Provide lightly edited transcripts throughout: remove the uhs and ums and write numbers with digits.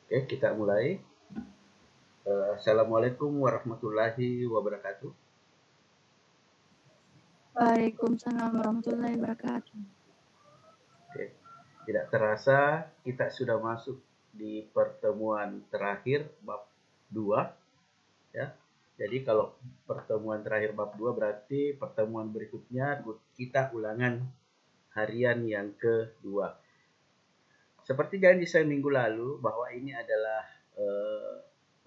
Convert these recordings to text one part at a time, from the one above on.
Oke, kita mulai. Assalamualaikum warahmatullahi wabarakatuh. Waalaikumsalam warahmatullahi wabarakatuh. Oke, tidak terasa kita sudah masuk di pertemuan terakhir bab 2, ya. Jadi kalau pertemuan terakhir bab 2 berarti pertemuan berikutnya kita ulangan harian yang kedua. Seperti janji saya minggu lalu bahwa ini adalah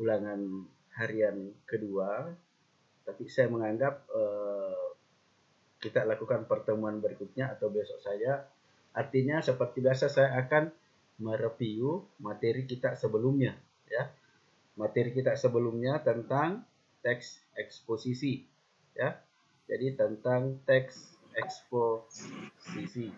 ulangan harian kedua, tapi saya menganggap kita lakukan pertemuan berikutnya atau besok saja. Artinya seperti biasa saya akan mereview materi kita sebelumnya, ya. Materi kita sebelumnya tentang teks eksposisi, ya. Jadi tentang teks eksposisi.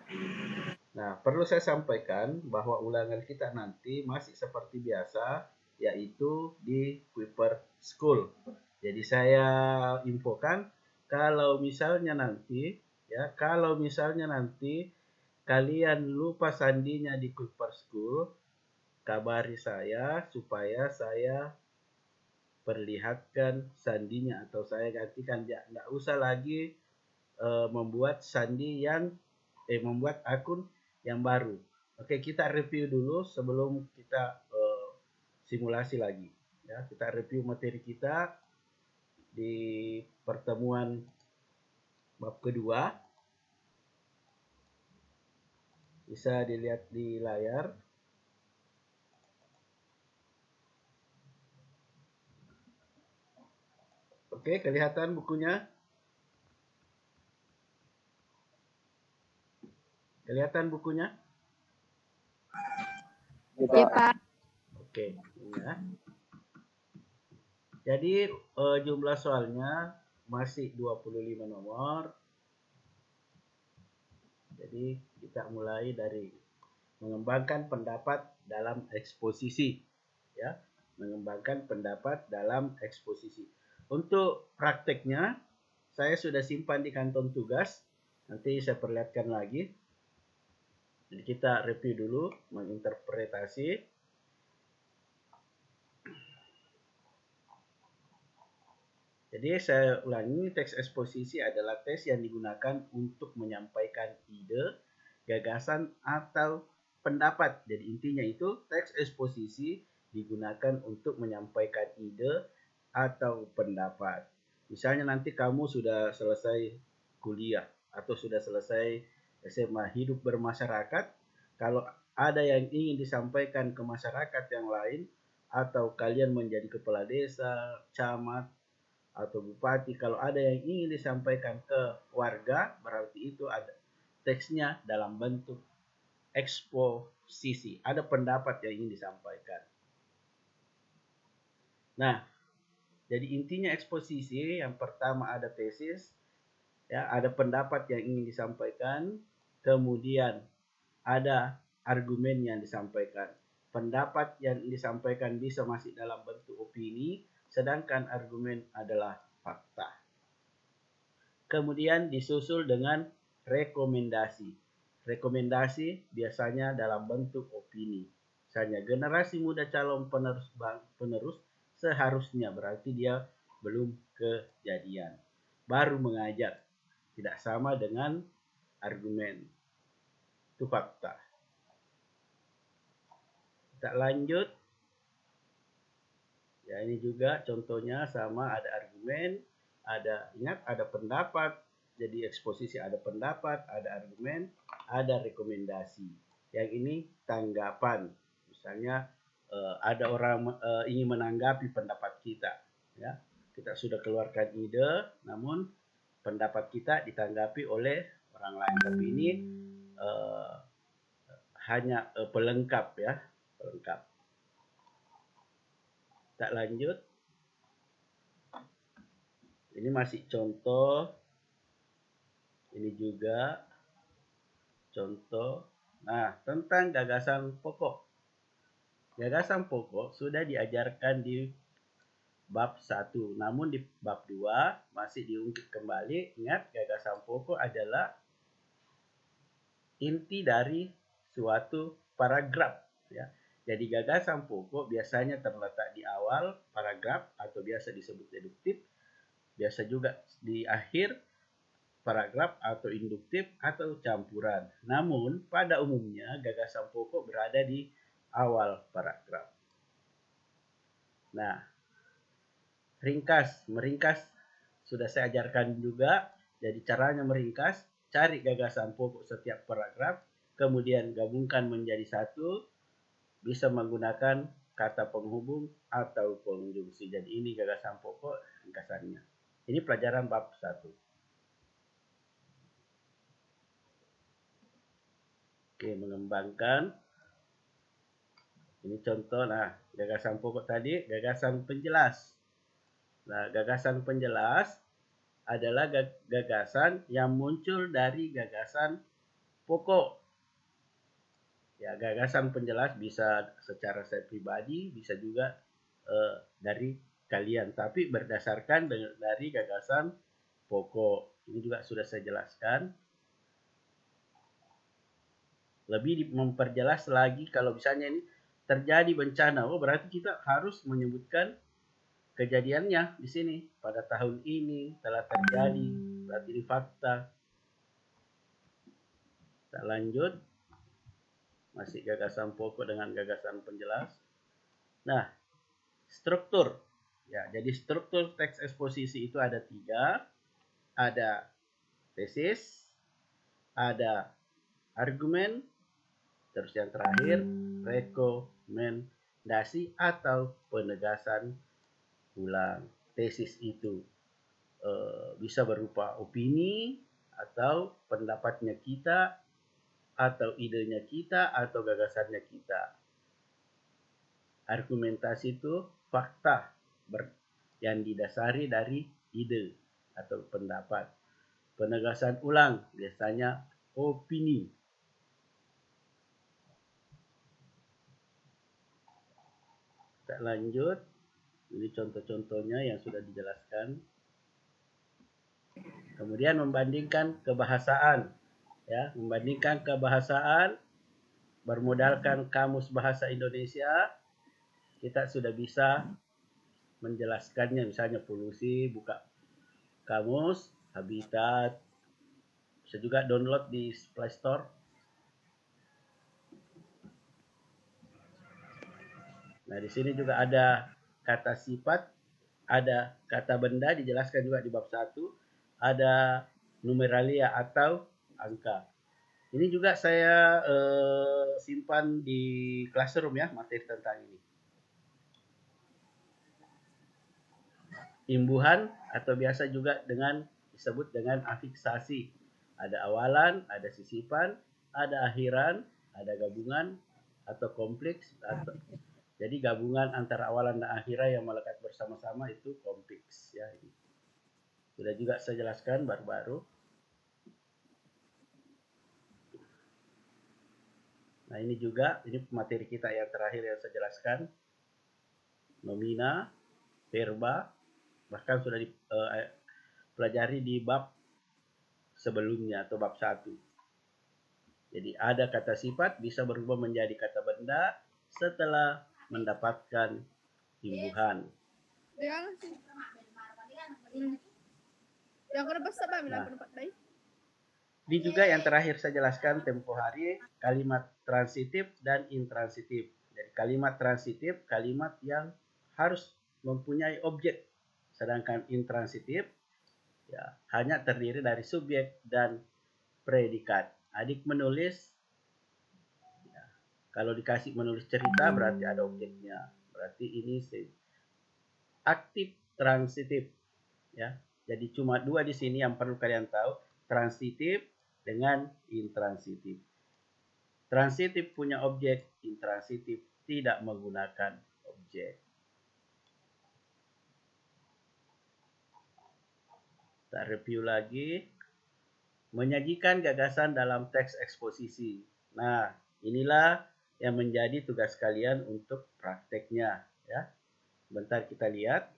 Nah, perlu saya sampaikan bahwa ulangan kita nanti masih seperti biasa, yaitu di Kuiper School. Jadi saya infokan kalau misalnya nanti kalian lupa sandinya di Kuiper School, kabari saya supaya saya perlihatkan sandinya atau saya gantikan. Ya, nggak usah lagi membuat akun yang baru. Oke, kita review dulu sebelum kita simulasi lagi. Ya, kita review materi kita di pertemuan bab kedua. Bisa dilihat di layar. Oke, kelihatan bukunya? Kelihatan bukunya? Ya, Pak. Oke, ini ya. Jadi jumlah soalnya masih 25 nomor. Jadi kita mulai dari mengembangkan pendapat dalam eksposisi, ya. Mengembangkan pendapat dalam eksposisi. Untuk prakteknya saya sudah simpan di kantong tugas. Nanti saya perlihatkan lagi. Jadi kita review dulu menginterpretasi. Jadi saya ulangi, teks eksposisi adalah tes yang digunakan untuk menyampaikan ide, gagasan, atau pendapat. Jadi intinya itu teks eksposisi digunakan untuk menyampaikan ide atau pendapat. Misalnya nanti kamu sudah selesai kuliah atau sudah selesai SMA hidup bermasyarakat, kalau ada yang ingin disampaikan ke masyarakat yang lain, atau kalian menjadi kepala desa, camat, atau bupati, kalau ada yang ingin disampaikan ke warga, berarti itu ada teksnya dalam bentuk eksposisi. Ada pendapat yang ingin disampaikan. Nah, jadi intinya eksposisi yang pertama ada tesis, ya, ada pendapat yang ingin disampaikan, kemudian ada argumen yang disampaikan. Pendapat yang disampaikan bisa masih dalam bentuk opini, sedangkan argumen adalah fakta. Kemudian disusul dengan rekomendasi. Rekomendasi biasanya dalam bentuk opini. Misalnya generasi muda calon penerus seharusnya, berarti dia belum kejadian. Baru mengajar. Tidak sama dengan argumen. Itu fakta. Kita lanjut. Ya, ini juga contohnya sama, ada argumen, ada pendapat. Jadi eksposisi ada pendapat, ada argumen, ada rekomendasi. Yang ini tanggapan. Misalnya ada orang ingin menanggapi pendapat kita, ya. Kita sudah keluarkan ide, namun pendapat kita ditanggapi oleh orang lain. Tapi ini hanya pelengkap, ya, pelengkap. Kita lanjut. Ini masih contoh. Ini juga contoh. Nah, tentang gagasan pokok. Gagasan pokok sudah diajarkan di bab 1. Namun di bab 2 masih diungkit kembali. Ingat, gagasan pokok adalah inti dari suatu paragraf, ya. Jadi gagasan pokok biasanya terletak di awal paragraf atau biasa disebut deduktif, biasa juga di akhir paragraf atau induktif atau campuran. Namun pada umumnya gagasan pokok berada di awal paragraf. Nah, meringkas sudah saya ajarkan juga. Jadi caranya meringkas, cari gagasan pokok setiap paragraf, kemudian gabungkan menjadi satu, bisa menggunakan kata penghubung atau konjungsi. Jadi ini gagasan pokok ringkasannya. Ini pelajaran bab 1. Oke, mengembangkan. Ini contoh, nah gagasan pokok tadi, gagasan penjelas. Nah, gagasan penjelas adalah gagasan yang muncul dari gagasan pokok. Ya, gagasan penjelas bisa secara saya pribadi, bisa juga dari kalian, tapi berdasarkan dari gagasan pokok. Ini juga sudah saya jelaskan. Lebih memperjelas lagi kalau misalnya ini terjadi bencana, oh berarti kita harus menyebutkan kejadiannya di sini. Pada tahun ini telah terjadi, berarti ini fakta. Kita lanjut. Masih gagasan pokok dengan gagasan penjelas. Nah, struktur. Ya, jadi struktur teks eksposisi itu ada 3. Ada tesis, ada argumen, terus yang terakhir rekomendasi atau penegasan ulang. Tesis itu bisa berupa opini atau pendapatnya kita, atau idenya kita, atau gagasannya kita. Argumentasi itu fakta yang didasari dari ide atau pendapat. Penegasan ulang biasanya opini. Kita lanjut. Ini contoh-contohnya yang sudah dijelaskan. Kemudian membandingkan kebahasaan. Ya, membandingkan kebahasaan bermodalkan kamus bahasa Indonesia, kita sudah bisa menjelaskannya. Misalnya polusi, buka kamus, habitat, bisa juga download di Play Store. Nah, di sini juga ada kata sifat, ada kata benda, dijelaskan juga di bab 1, ada numeralia atau angka. Ini juga saya simpan di classroom ya, materi tentang ini. Imbuhan atau biasa juga disebut dengan afiksasi. Ada awalan, ada sisipan, ada akhiran, ada gabungan atau kompleks. Jadi gabungan antara awalan dan akhiran yang melekat bersama-sama itu kompleks ya. Ini sudah juga saya jelaskan baru-baru. Nah, ini juga, ini materi kita yang terakhir yang saya jelaskan. Nomina, verba, bahkan sudah dipelajari di bab sebelumnya atau bab 1. Jadi ada kata sifat bisa berubah menjadi kata benda setelah mendapatkan imbuhan. Nah, ini juga yang terakhir saya jelaskan tempo hari, kalimat transitif dan intransitif. Jadi kalimat transitif, kalimat yang harus mempunyai objek. Sedangkan intransitif ya hanya terdiri dari subjek dan predikat. Adik menulis, ya, kalau dikasih menulis cerita berarti ada objeknya. Berarti ini aktif transitif. Ya, jadi cuma 2 di sini yang perlu kalian tahu, transitif dengan intransitif. Transitif punya objek, intransitif tidak menggunakan objek. Kita review lagi. Menyajikan gagasan dalam teks eksposisi. Nah, inilah yang menjadi tugas kalian untuk prakteknya. Ya, bentar kita lihat.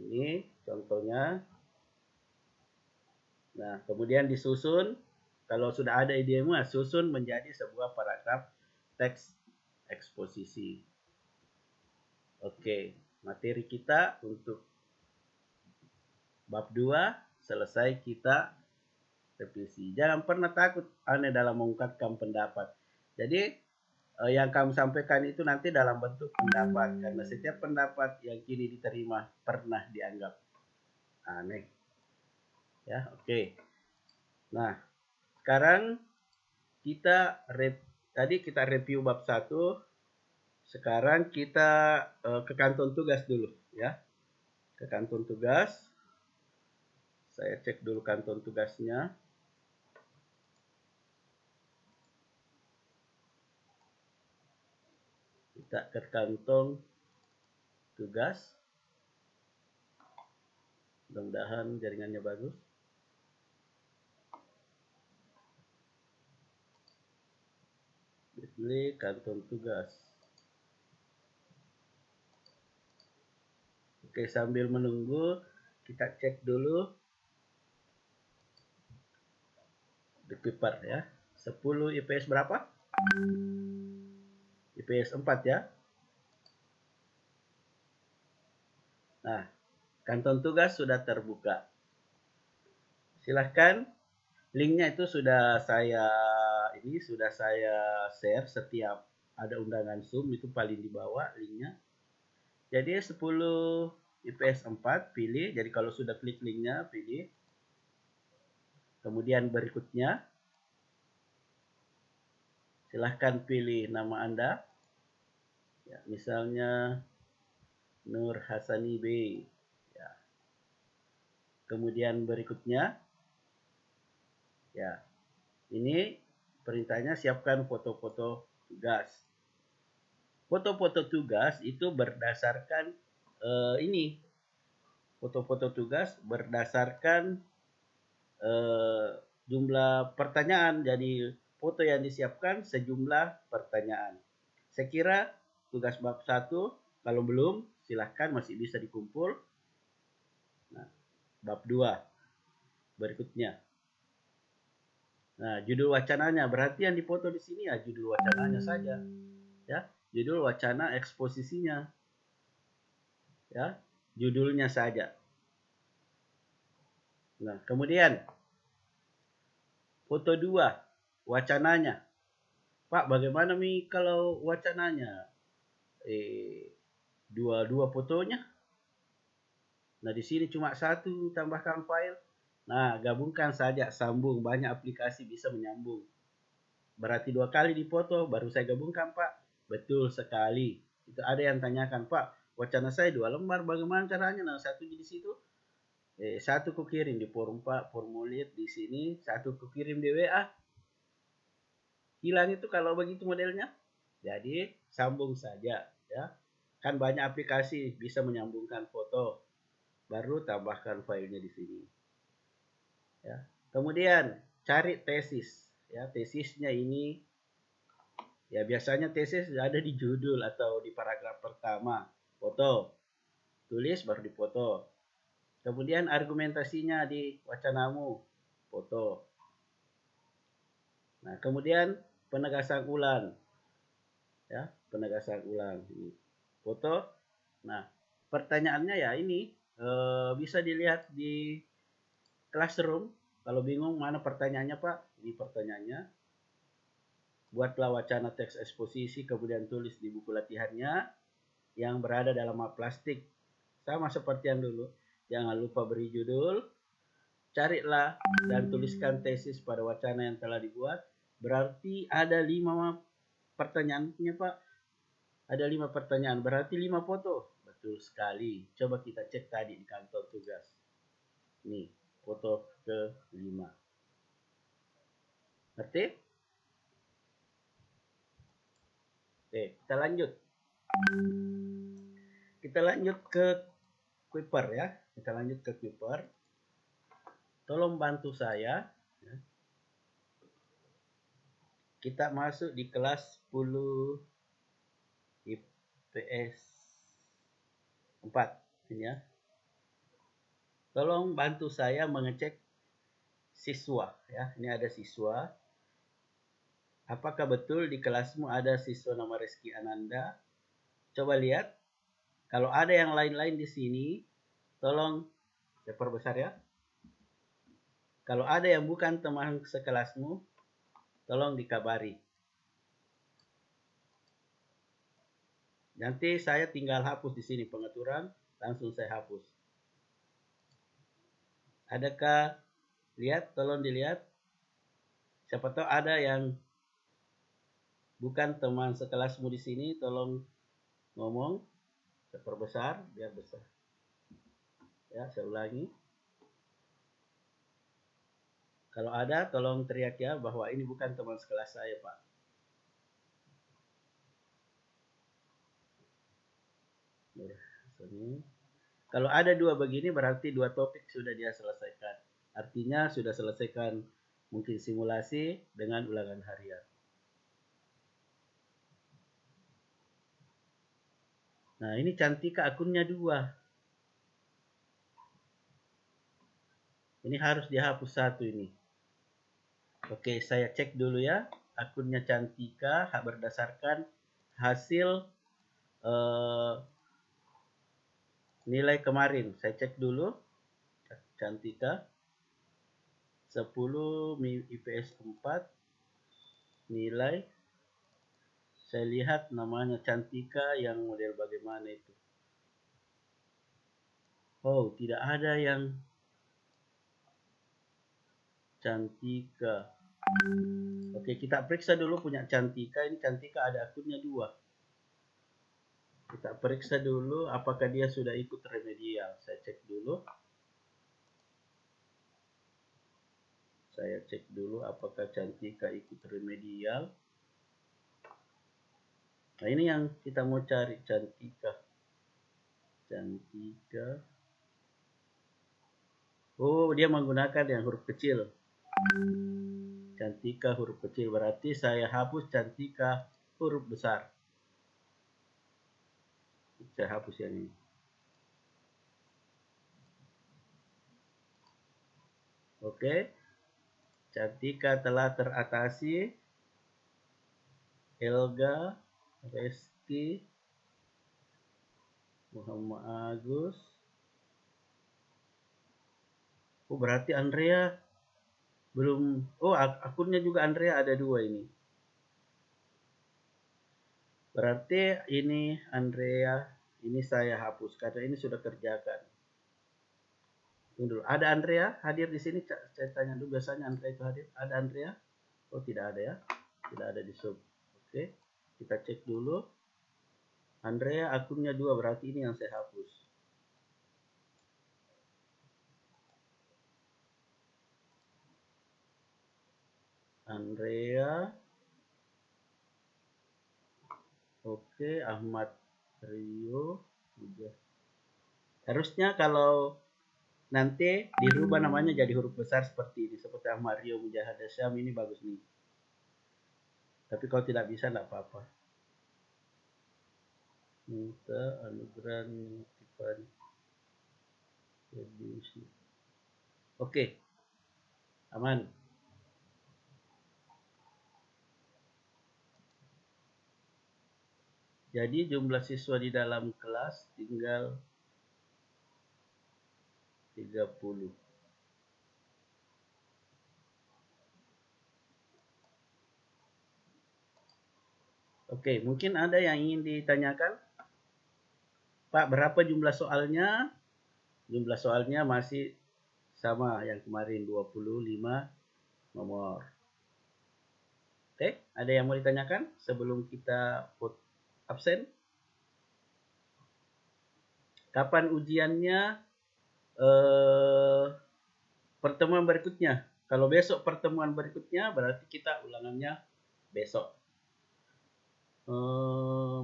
Ini contohnya. Nah, kemudian disusun Kalau sudah ada idemu, susun menjadi sebuah paragraf teks eksposisi. Oke, materi kita untuk bab 2 selesai, kita revisi. Jangan pernah takut aneh dalam mengungkapkan pendapat. Jadi yang kamu sampaikan itu nanti dalam bentuk pendapat, karena setiap pendapat yang kini diterima pernah dianggap aneh. Ya, oke. Nah, sekarang tadi kita review bab 1. Sekarang kita ke kanton tugas dulu ya. Ke kanton tugas. Saya cek dulu kanton tugasnya. Kita ke kantong tugas. Mudah-mudahan jaringannya bagus. Pilih kanton tugas. Oke, sambil menunggu kita cek dulu di paper ya. 10 IPS berapa? IPS 4 ya. Nah, kanton tugas sudah terbuka. Silahkan, linknya itu sudah saya share setiap ada undangan Zoom, itu paling di bawah linknya. Jadi 10 IPS 4 pilih. Jadi kalau sudah klik linknya pilih. Kemudian berikutnya silahkan pilih nama Anda. Ya, misalnya Nur Hasani B. Ya. Kemudian berikutnya, ya, ini perintahnya siapkan foto-foto tugas. Foto-foto tugas itu berdasarkan foto-foto tugas berdasarkan jumlah pertanyaan. Jadi foto yang disiapkan sejumlah pertanyaan. Saya kira tugas bab 1, kalau belum silahkan masih bisa dikumpul. Nah, bab 2 berikutnya. Nah, judul wacananya berarti yang dipoto di sini ya judul wacananya saja. Ya, judul wacana eksposisinya. Ya, judulnya saja. Nah, kemudian foto 2 wacananya. Pak, bagaimana Mi kalau wacananya? Dua fotonya. Nah, di sini cuma 1, tambahkan file. Nah, gabungkan saja, sambung. Banyak aplikasi bisa menyambung. Berarti 2 kali dipoto, baru saya gabungkan, Pak. Betul sekali. Itu ada yang tanyakan, Pak, wacana saya 2 lembar, bagaimana caranya? Nah, 1 di situ. 1 kukirim di forum Pak, formulir di sini. 1 kukirim di WA. Hilang itu kalau begitu modelnya. Jadi, sambung saja. Ya. Kan banyak aplikasi bisa menyambungkan foto. Baru tambahkan filenya di sini. Ya. Kemudian cari tesis. Ya, tesisnya ini ya biasanya tesis ada di judul atau di paragraf pertama. Foto. Tulis baru dipoto. Kemudian argumentasinya di wacanamu. Foto. Nah, kemudian penegasan ulang. Ya, penegasan ulang. Foto. Nah, pertanyaannya ya ini bisa dilihat di Classroom. Kalau bingung mana pertanyaannya Pak, ini pertanyaannya. Buatlah wacana teks eksposisi, kemudian tulis di buku latihannya yang berada dalam map plastik. Sama seperti yang dulu. Jangan lupa beri judul. Carilah dan tuliskan tesis pada wacana yang telah dibuat. Berarti ada 5 pertanyaannya Pak. Ada 5 pertanyaan, berarti 5 foto. Betul sekali. Coba kita cek tadi di kantor tugas. Nih, foto ke-5. Ngerti? Oke, kita lanjut. Kita lanjut ke Kuiper ya. Kita lanjut ke Kuiper. Tolong bantu saya. Kita masuk di kelas 10 IPS 4 ini ya. Tolong bantu saya mengecek siswa ya. Ini ada siswa. Apakah betul di kelasmu ada siswa nama Rizky Ananda? Coba lihat. Kalau ada yang lain-lain di sini, tolong saya perbesar ya. Kalau ada yang bukan teman sekelasmu, tolong dikabari. Nanti saya tinggal hapus di sini pengaturan, langsung saya hapus. Adakah lihat? Tolong dilihat. Siapa tahu ada yang bukan teman sekelasmu di sini, tolong ngomong. Saya perbesar biar besar. Ya, saya ulangi. Kalau ada, tolong teriak ya bahwa ini bukan teman sekelas saya, Pak. Kalau ada dua begini, berarti dua topik sudah dia selesaikan. Artinya sudah selesaikan mungkin simulasi dengan ulangan harian. Nah, ini Cantika akunnya 2. Ini harus dihapus 1 ini. Oke, saya cek dulu ya. Akunnya Cantika berdasarkan hasil nilai kemarin. Saya cek dulu. Cantika 10 IPS 4 nilai. Saya lihat namanya Cantika yang model bagaimana itu. Oh, tidak ada yang Cantika. Oke, kita periksa dulu punya Cantika. Ini Cantika ada akunnya 2. Kita periksa dulu apakah dia sudah ikut remedial. Saya cek dulu. Saya cek dulu apakah Cantika ikut remedial. Nah, ini yang kita mau cari, Cantika. Cantika. Oh, dia menggunakan yang huruf kecil. Cantika huruf kecil, berarti saya hapus Cantika huruf besar. Saya hapus yang ini. Oke. Cantika telah teratasi. Elga, Reski, Muhammad Agus. Oh, berarti Andrea belum. Oh, akunnya juga Andrea ada 2 ini. Berarti ini Andrea, ini saya hapus karena ini sudah kerjakan. Tunggu dulu. Ada Andrea hadir di sini? Saya tanya dulu, biasanya Andrea itu hadir. Ada Andrea? Oh, tidak ada ya. Tidak ada di sub. Oke. Kita cek dulu. Andrea akunnya 2, berarti ini yang saya hapus. Andrea. Oke, Ahmad Rio. Harusnya kalau nanti dirubah namanya jadi huruf besar seperti ini. Seperti Ahmad Rio Mujahad Syam, ini bagus nih. Tapi kalau tidak bisa, tidak apa-apa. Minta anugerah Tiffany. Oke. Aman. Jadi jumlah siswa di dalam kelas tinggal 30. Oke, mungkin ada yang ingin ditanyakan? Pak, berapa jumlah soalnya? Jumlah soalnya masih sama yang kemarin, 25 nomor. Oke, ada yang mau ditanyakan sebelum kita put absen? Kapan ujiannya? Pertemuan berikutnya. Kalau besok pertemuan berikutnya, berarti kita ulangannya besok.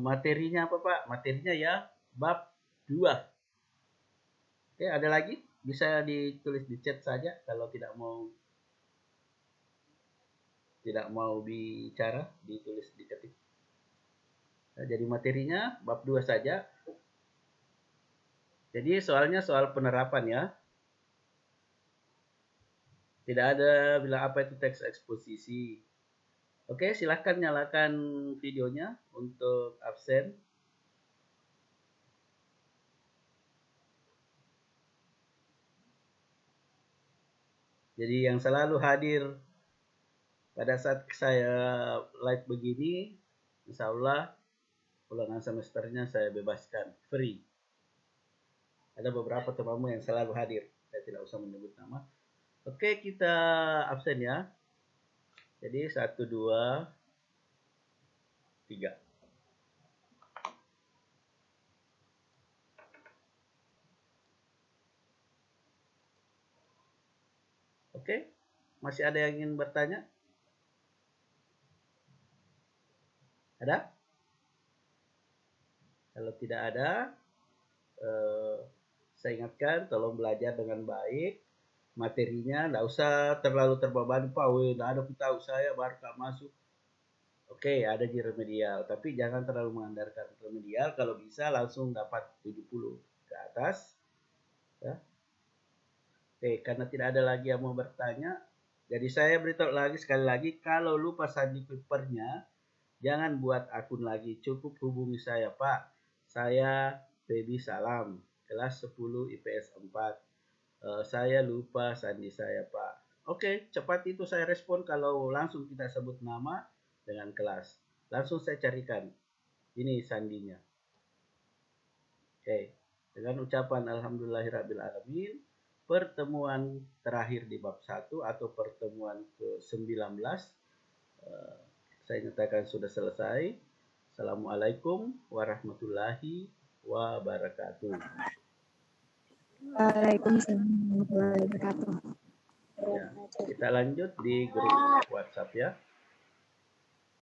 Materinya apa, Pak? Materinya ya bab 2. Oke, ada lagi? Bisa ditulis di chat saja kalau tidak mau bicara, ditulis, diketik. Nah, jadi materinya bab 2 saja. Jadi soalnya soal penerapan ya. Tidak ada bilang apa itu teks eksposisi. Oke, silahkan nyalakan videonya untuk absen. Jadi yang selalu hadir pada saat saya live begini, insya Allah ulangan semesternya saya bebaskan, free. Ada beberapa temanmu yang selalu hadir, saya tidak usah menyebut nama. Oke, kita absen ya. Jadi 1, 2, 3. Oke, masih ada yang ingin bertanya? Ada? Kalau tidak ada, saya ingatkan tolong belajar dengan baik. Materinya tidak usah terlalu terbebani, Pak. Tidak ada tahu saya baru tak masuk. Oke, ada di remedial, tapi jangan terlalu mengandalkan remedial. Kalau bisa langsung dapat 70 ke atas. Ya. Oke, karena tidak ada lagi yang mau bertanya, jadi saya beritahu lagi sekali lagi, kalau lupa sandi papernya, jangan buat akun lagi. Cukup hubungi saya, Pak. Saya Feby Salam, kelas 10 IPS 4. Saya lupa sandi saya, Pak. Oke, cepat itu saya respon kalau langsung kita sebut nama dengan kelas. Langsung saya carikan. Ini sandinya. Oke, dengan ucapan Alhamdulillahirrabbilalamin, pertemuan terakhir di bab 1 atau pertemuan ke-19 saya nyatakan sudah selesai. Assalamualaikum warahmatullahi wabarakatuh. Waalaikumsalam warahmatullahi wabarakatuh. Ya, kita lanjut di grup WhatsApp ya.